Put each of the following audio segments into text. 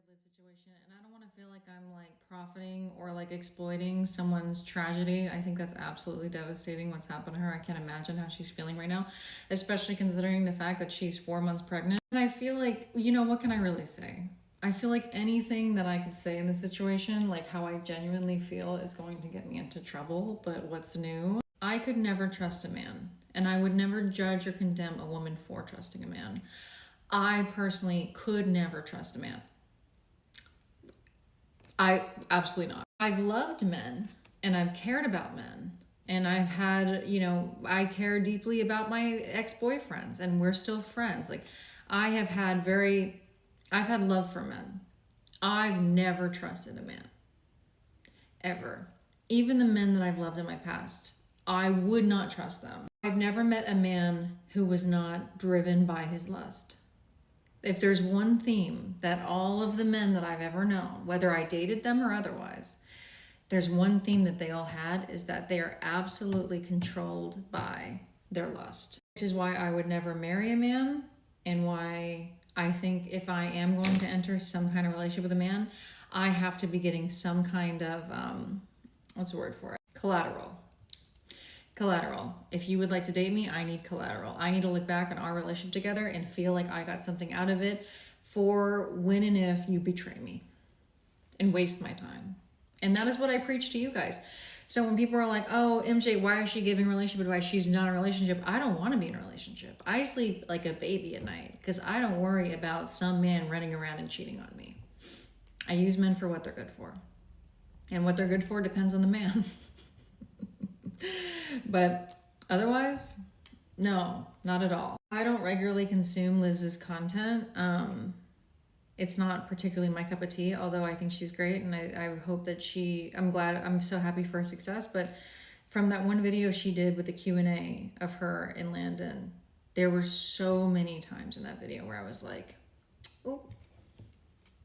Liz situation, and I don't want to feel like I'm like profiting or like exploiting someone's tragedy. I think that's absolutely devastating what's happened to her. I can't imagine how she's feeling right now, especially considering the fact that she's 4 months pregnant. And I feel like, what can I really say? I feel like anything that I could say in this situation, like how I genuinely feel, is going to get me into trouble. But what's new? I could never trust a man, and I would never judge or condemn a woman for trusting a man. I personally could never trust a man. I absolutely not. I've loved men and I've cared about men. And I've had, I care deeply about my ex-boyfriends and we're still friends. Like I've had love for men. I've never trusted a man. Ever. Even the men that I've loved in my past, I would not trust them. I've never met a man who was not driven by his lust. If there's one theme that all of the men that I've ever known, whether I dated them or otherwise, there's one theme that they all had, is that they are absolutely controlled by their lust. Which is why I would never marry a man, and why I think if I am going to enter some kind of relationship with a man, I have to be getting some kind of, what's the word for it? Collateral. If you would like to date me, I need collateral. I need to look back on our relationship together and feel like I got something out of it for when and if you betray me and waste my time. And that is what I preach to you guys. So when people are like, oh, MJ, why is she giving relationship advice? She's not in a relationship. I don't want to be in a relationship. I sleep like a baby at night because I don't worry about some man running around and cheating on me. I use men for what they're good for. And what they're good for depends on the man. But otherwise, no, not at all. I don't regularly consume Liz's content. It's not particularly my cup of tea, although I think she's great, and I hope that I'm so happy for her success. But from that one video she did with the Q&A of her in Landon, there were so many times in that video where I was like, oh,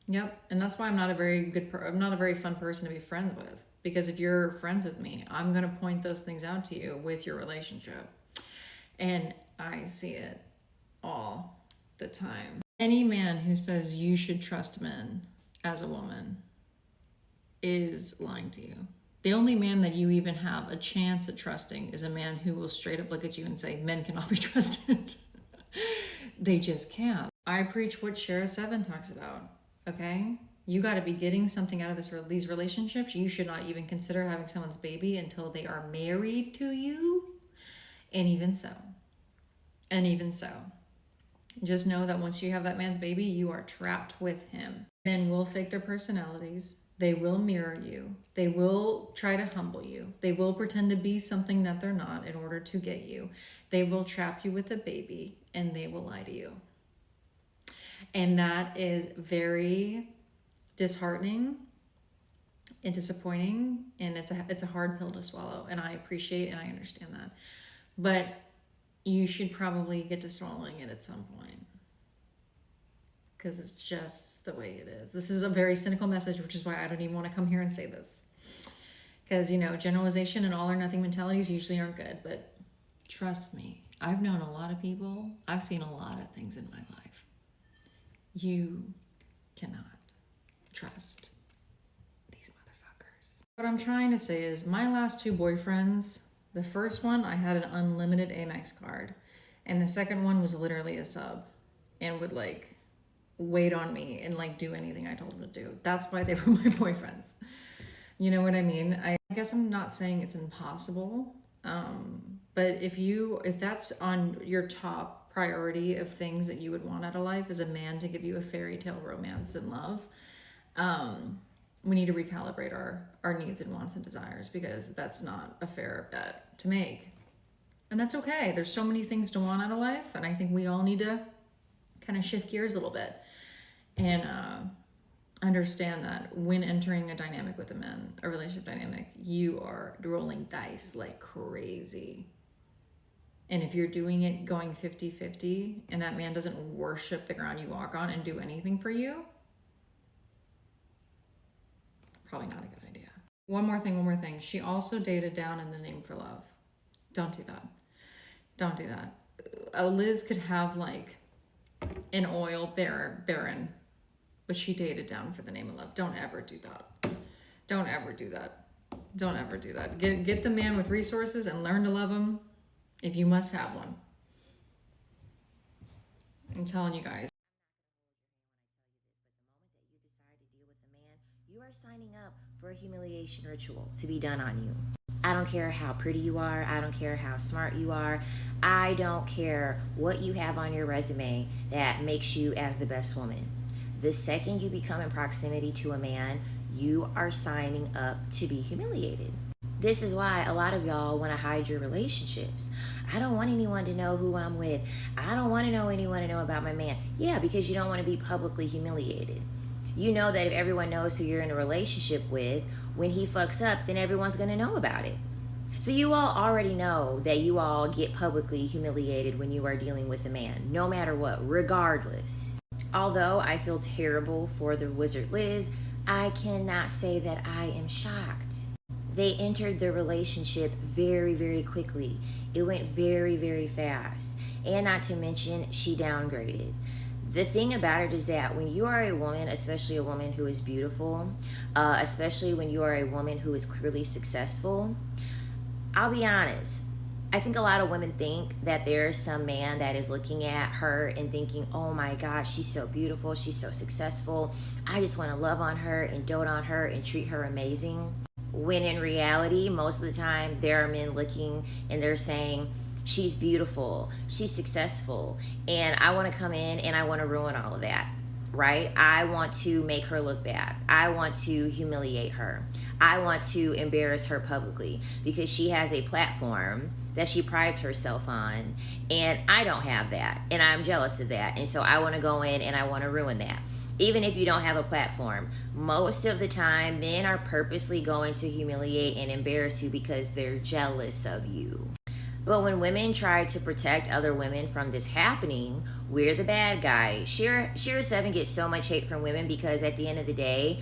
yep. And that's why I'm not a very fun person to be friends with. Because if you're friends with me, I'm going to point those things out to you with your relationship. And I see it all the time. Any man who says you should trust men as a woman is lying to you. The only man that you even have a chance at trusting is a man who will straight up look at you and say, men cannot be trusted. They just can't. I preach what Shara 7 talks about, okay? You got to be getting something out of these relationships. You should not even consider having someone's baby until they are married to you. And even so, just know that once you have that man's baby, you are trapped with him. Men will fake their personalities. They will mirror you. They will try to humble you. They will pretend to be something that they're not in order to get you. They will trap you with a baby and they will lie to you. And that is very disheartening and disappointing, and it's a hard pill to swallow, and I appreciate and I understand that, but you should probably get to swallowing it at some point, because it's just the way it is. This is a very cynical message, which is why I don't even want to come here and say this, because generalization and all or nothing mentalities usually aren't good. But trust me, I've known a lot of people, I've seen a lot of things in my life. You cannot trust these motherfuckers. What I'm trying to say is my last 2 boyfriends, the first one I had an unlimited Amex card, and the second one was literally a sub and would like wait on me and like do anything I told him to do. That's why they were my boyfriends. You know what I mean? I guess I'm not saying it's impossible, but if that's on your top priority of things that you would want out of life, is a man to give you a fairy tale romance and love, we need to recalibrate our needs and wants and desires, because that's not a fair bet to make. And that's okay. There's so many things to want out of life, and I think we all need to kind of shift gears a little bit and understand that when entering a dynamic with a relationship dynamic, you are rolling dice like crazy. And if you're doing it going 50-50 and that man doesn't worship the ground you walk on and do anything for you, probably not a good idea. One more thing. She also dated down in the name for love. Don't do that. Don't do that. Liz could have like an oil baron but she dated down for the name of love. Don't ever do that. Don't ever do that. Don't ever do that. Get the man with resources and learn to love him if you must have one. I'm telling you guys. You are signing up for a humiliation ritual to be done on you. I don't care how pretty you are. I don't care how smart you are. I don't care what you have on your resume that makes you as the best woman. The second you become in proximity to a man, you are signing up to be humiliated. This is why a lot of y'all want to hide your relationships. I don't want anyone to know who I'm with. I don't want anyone to know about my man. Yeah, because you don't want to be publicly humiliated. You know that if everyone knows who you're in a relationship with, when he fucks up, then everyone's going to know about it. So you all already know that you all get publicly humiliated when you are dealing with a man, no matter what, regardless. Although I feel terrible for the Wizard Liz, I cannot say that I am shocked. They entered the relationship very, very quickly. It went very, very fast. And not to mention, she downgraded. The thing about it is that when you are a woman, especially a woman who is beautiful, especially when you are a woman who is clearly successful, I'll be honest, I think a lot of women think that there is some man that is looking at her and thinking, oh my gosh, she's so beautiful, she's so successful, I just want to love on her and dote on her and treat her amazing. When in reality, most of the time, there are men looking and they're saying, she's beautiful, she's successful, and I want to come in and I want to ruin all of that, right? I want to make her look bad. I want to humiliate her. I want to embarrass her publicly because she has a platform that she prides herself on, and I don't have that, and I'm jealous of that, and so I want to go in and I want to ruin that. Even if you don't have a platform, most of the time, men are purposely going to humiliate and embarrass you because they're jealous of you. But when women try to protect other women from this happening, we're the bad guy. Shira 7 gets so much hate from women because at the end of the day,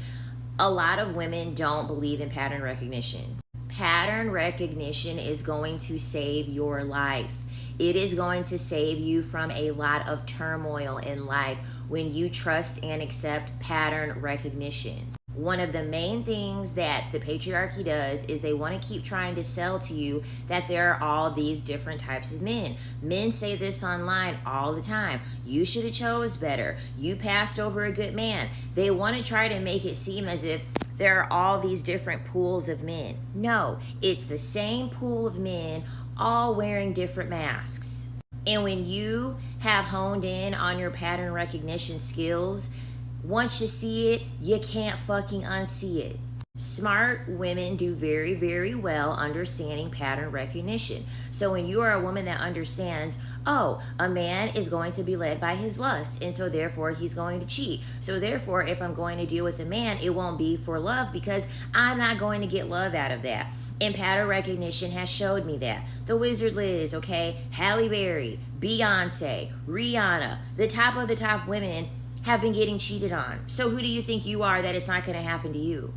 a lot of women don't believe in pattern recognition. Pattern recognition is going to save your life. It is going to save you from a lot of turmoil in life when you trust and accept pattern recognition. One of the main things that the patriarchy does is they want to keep trying to sell to you that there are all these different types of men. Men say this online all the time. You should have chose better. You passed over a good man. They want to try to make it seem as if there are all these different pools of men. No, it's the same pool of men all wearing different masks. And when you have honed in on your pattern recognition skills, once you see it, you can't fucking unsee it. Smart women do very, very well understanding pattern recognition. So when you are a woman that understands, oh, a man is going to be led by his lust, and so therefore he's going to cheat. So therefore, if I'm going to deal with a man, it won't be for love because I'm not going to get love out of that. And pattern recognition has showed me that. The Wizard Liz, okay, Halle Berry, Beyonce, Rihanna, the top of the top women have been getting cheated on. So who do you think you are that it's not going to happen to you?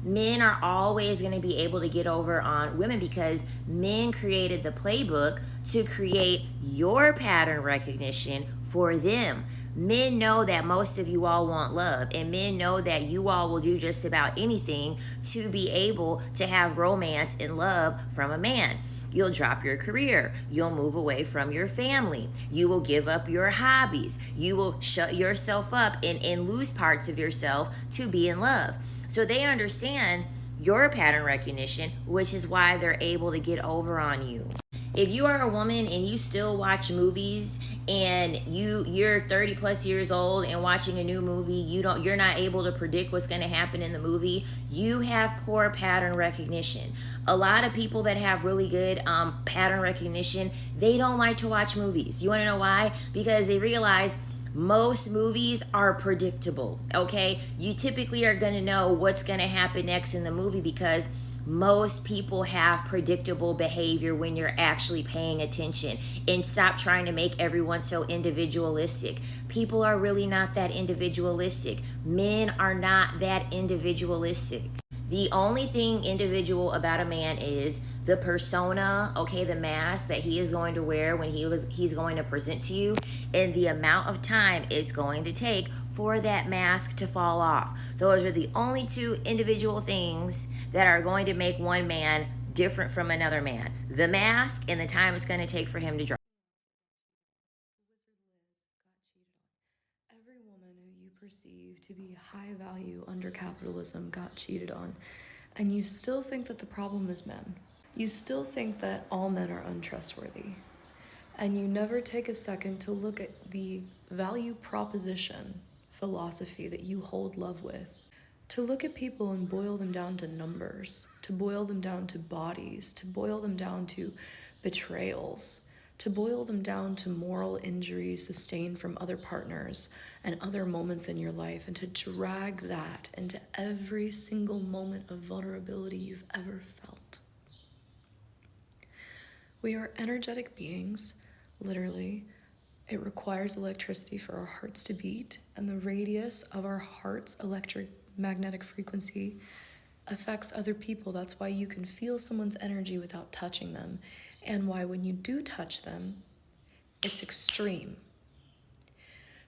Men are always going to be able to get over on women because men created the playbook to create your pattern recognition for them. Men know that most of you all want love, and men know that you all will do just about anything to be able to have romance and love from a man. You'll drop your career. You'll move away from your family. You will give up your hobbies. You will shut yourself up and lose parts of yourself to be in love. So they understand your pattern recognition, which is why they're able to get over on you. If you are a woman and you still watch movies and you're 30 plus years old and watching a new movie, you're not able to predict what's going to happen in the movie, you have poor pattern recognition. A lot of people that have really good pattern recognition, they don't like to watch movies. You want to know why? Because they realize most movies are predictable, okay? You typically are going to know what's going to happen next in the movie because most people have predictable behavior when you're actually paying attention. And stop trying to make everyone so individualistic. People are really not that individualistic. Men are not that individualistic. The only thing individual about a man is the persona, okay, the mask that he is going to wear when he's going to present to you, and the amount of time it's going to take for that mask to fall off. Those are the only two individual things that are going to make one man different from another man. The mask and the time it's going to take for him to drop. Every woman who you perceive to be high value under capitalism got cheated on, and you still think that the problem is men. You still think that all men are untrustworthy, and you never take a second to look at the value proposition philosophy that you hold love with. To look at people and boil them down to numbers, to boil them down to bodies, to boil them down to betrayals, to boil them down to moral injuries sustained from other partners and other moments in your life, and to drag that into every single moment of vulnerability you've ever felt. We are energetic beings, literally. It requires electricity for our hearts to beat, and the radius of our heart's electromagnetic frequency affects other people. That's why you can feel someone's energy without touching them, and why when you do touch them, it's extreme.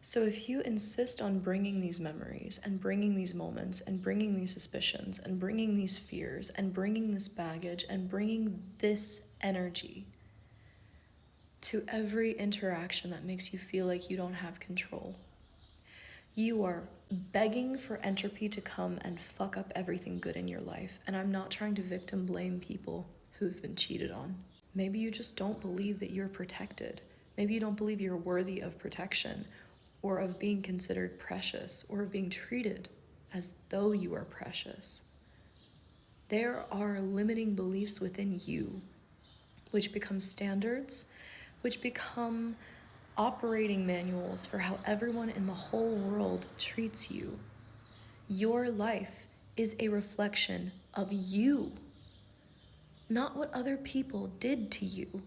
So if you insist on bringing these memories and bringing these moments and bringing these suspicions and bringing these fears and bringing this baggage and bringing this energy to every interaction that makes you feel like you don't have control, you are begging for entropy to come and fuck up everything good in your life. And I'm not trying to victim blame people who've been cheated on. Maybe you just don't believe that you're protected. Maybe you don't believe you're worthy of protection, or of being considered precious, or of being treated as though you are precious. There are limiting beliefs within you, which become standards, which become operating manuals for how everyone in the whole world treats you. Your life is a reflection of you, not what other people did to you,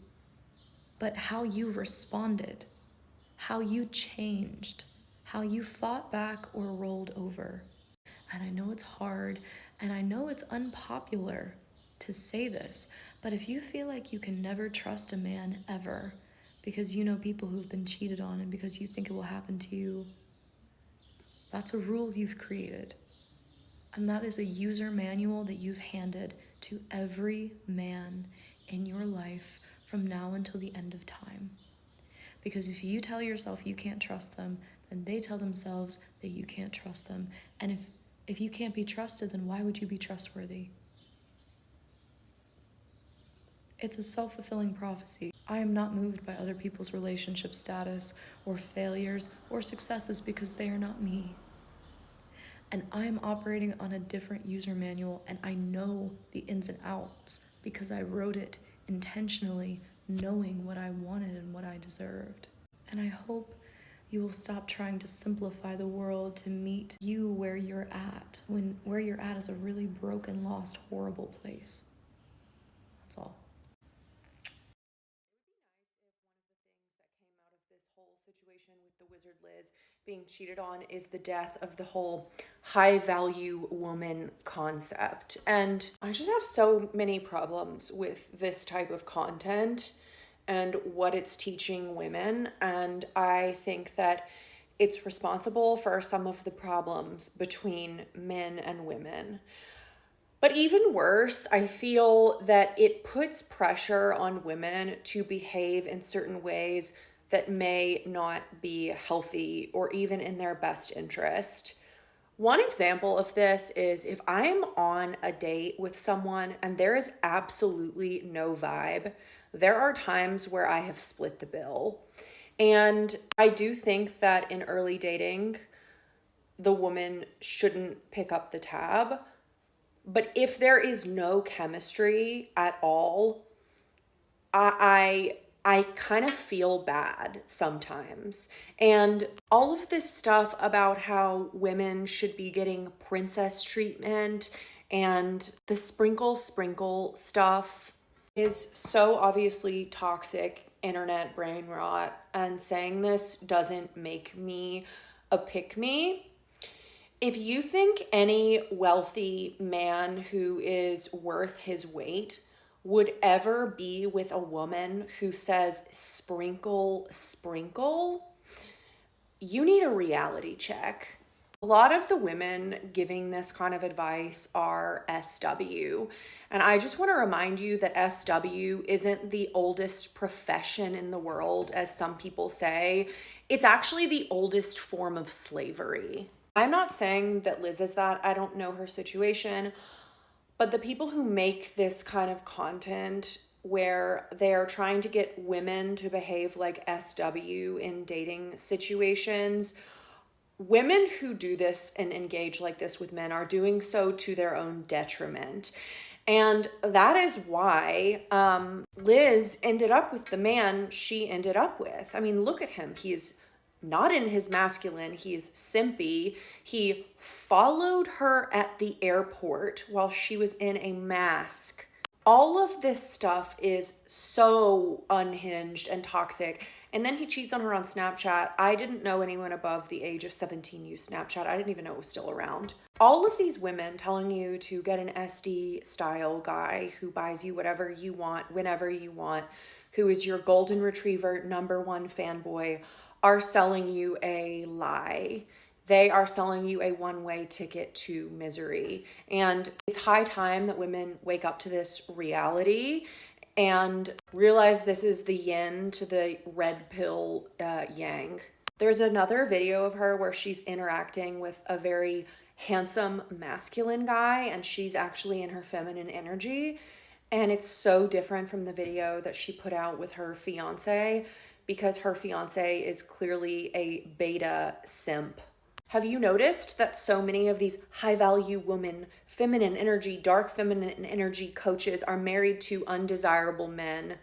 but how you responded, how you changed, how you fought back or rolled over. And I know it's hard, and I know it's unpopular to say this, but if you feel like you can never trust a man ever because you know people who've been cheated on and because you think it will happen to you, that's a rule you've created. And that is a user manual that you've handed to every man in your life from now until the end of time. Because if you tell yourself you can't trust them, then they tell themselves that you can't trust them. And if you can't be trusted, then why would you be trustworthy? It's a self-fulfilling prophecy. I am not moved by other people's relationship status or failures or successes because they are not me. And I am operating on a different user manual, and I know the ins and outs because I wrote it intentionally, knowing what I wanted and what I deserved. And I hope you will stop trying to simplify the world to meet you where you're at, when where you're at is a really broken, lost, horrible place. That's all. This whole situation with the Wizard Liz being cheated on is the death of the whole high value woman concept. And I just have so many problems with this type of content and what it's teaching women. And I think that it's responsible for some of the problems between men and women. But even worse, I feel that it puts pressure on women to behave in certain ways that may not be healthy or even in their best interest. One example of this is if I'm on a date with someone and there is absolutely no vibe, there are times where I have split the bill. And I do think that in early dating, the woman shouldn't pick up the tab. But if there is no chemistry at all, I kind of feel bad sometimes. And all of this stuff about how women should be getting princess treatment and the sprinkle stuff is so obviously toxic internet brain rot. And saying this doesn't make me a pick-me. If you think any wealthy man who is worth his weight would ever be with a woman who says sprinkle, sprinkle, you need a reality check. A lot of the women giving this kind of advice are SW. And I just want to remind you that SW isn't the oldest profession in the world, as some people say. It's actually the oldest form of slavery. I'm not saying that Liz is that. I don't know her situation. But the people who make this kind of content where they are trying to get women to behave like SW in dating situations, women who do this and engage like this with men are doing so to their own detriment. And that is why Liz ended up with the man she ended up with. I mean, look at him. He's not in his masculine. He's simpy. He followed her at the airport while she was in a mask. All of this stuff is so unhinged and toxic. And then he cheats on her on Snapchat. I didn't know anyone above the age of 17 used Snapchat. I didn't even know it was still around. All of these women telling you to get an SD style guy who buys you whatever you want, whenever you want, who is your golden retriever #1 fanboy, are selling you a lie. They are selling you a one-way ticket to misery. And it's high time that women wake up to this reality and realize this is the yin to the red pill yang. There's another video of her where she's interacting with a very handsome masculine guy, and she's actually in her feminine energy. And it's so different from the video that she put out with her fiance, because her fiance is clearly a beta simp. Have you noticed that so many of these high-value women, feminine energy, dark feminine energy coaches are married to undesirable men?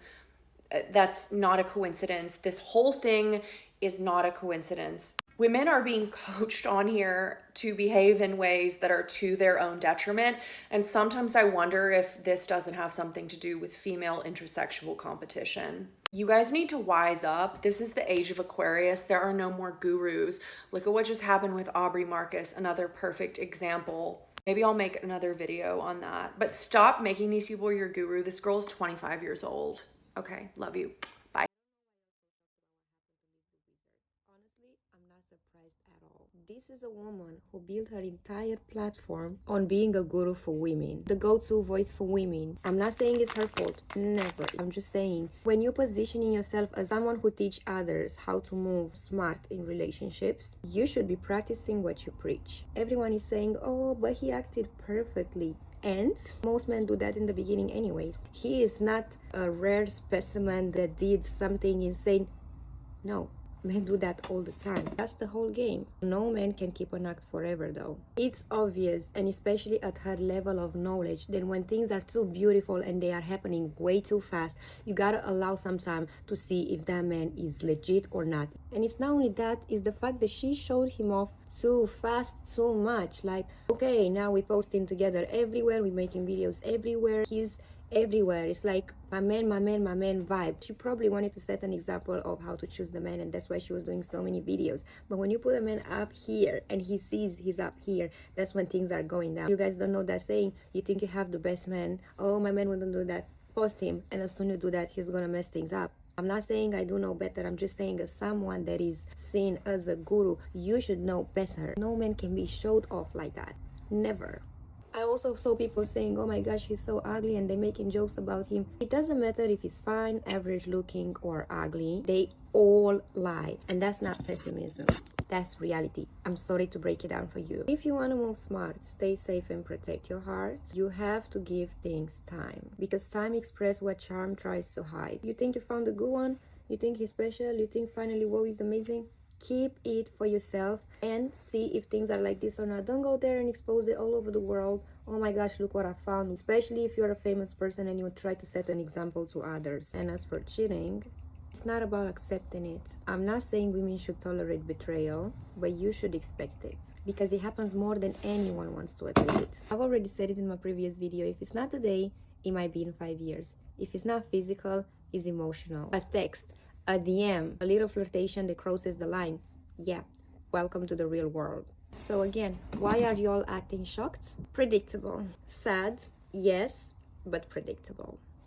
That's not a coincidence. This whole thing is not a coincidence. Women are being coached on here to behave in ways that are to their own detriment. And sometimes I wonder if this doesn't have something to do with female intersexual competition. You guys need to wise up. This is the age of Aquarius. There are no more gurus. Look at what just happened with Aubrey Marcus, another perfect example. Maybe I'll make another video on that. But stop making these people your guru. This girl's 25 years old. Okay, love you. Bye. Honestly, I'm not surprised at all. This is a woman who built her entire platform on being a guru for women, the go-to voice for women. I'm not saying it's her fault, never. I'm just saying, when you're positioning yourself as someone who teach others how to move smart in relationships, you should be practicing what you preach. Everyone is saying, oh, but he acted perfectly. And most men do that in the beginning anyways. He is not a rare specimen that did something insane. No. Men do that all the time. That's the whole game. No man can keep an act forever though. It's obvious, and especially at her level of knowledge, that when things are too beautiful and they are happening way too fast, you gotta allow some time to see if that man is legit or not. And it's not only that, it's the fact that she showed him off too fast, too much. Like, okay, now we're posting together everywhere, we're making videos everywhere, he's everywhere. It's like my man vibe. She probably wanted to set an example of how to choose the man, and that's why she was doing so many videos. But when you put a man up here and he sees he's up here, that's when things are going down. You guys don't know that saying, you think you have the best man, oh, my man wouldn't do that, post him, and as soon as you do that, he's gonna mess things up. I'm not saying I do know better. I'm just saying, as someone that is seen as a guru, you should know better. No man can be showed off like that. Never. I also saw people saying, oh my gosh, he's so ugly, and they're making jokes about him. It doesn't matter if he's fine, average looking, or ugly. They all lie. And that's not pessimism. That's reality. I'm sorry to break it down for you. If you want to move smart, stay safe, and protect your heart, you have to give things time. Because time expresses what charm tries to hide. You think you found a good one? You think he's special? You think finally, whoa, he's amazing? Keep it for yourself and see if things are like this or not. Don't go there and expose it all over the world. Oh my gosh, look what I found. Especially if you're a famous person and you try to set an example to others. And as for cheating, it's not about accepting it. I'm not saying women should tolerate betrayal, but you should expect it, because it happens more than anyone wants to admit it. I've already said it in my previous video. If it's not today, it might be in 5 years. If it's not physical, it's emotional. A text, a DM, a little flirtation that crosses the line. Yeah, welcome to the real world. So again, why are you all acting shocked? Predictable. Sad, yes, but predictable.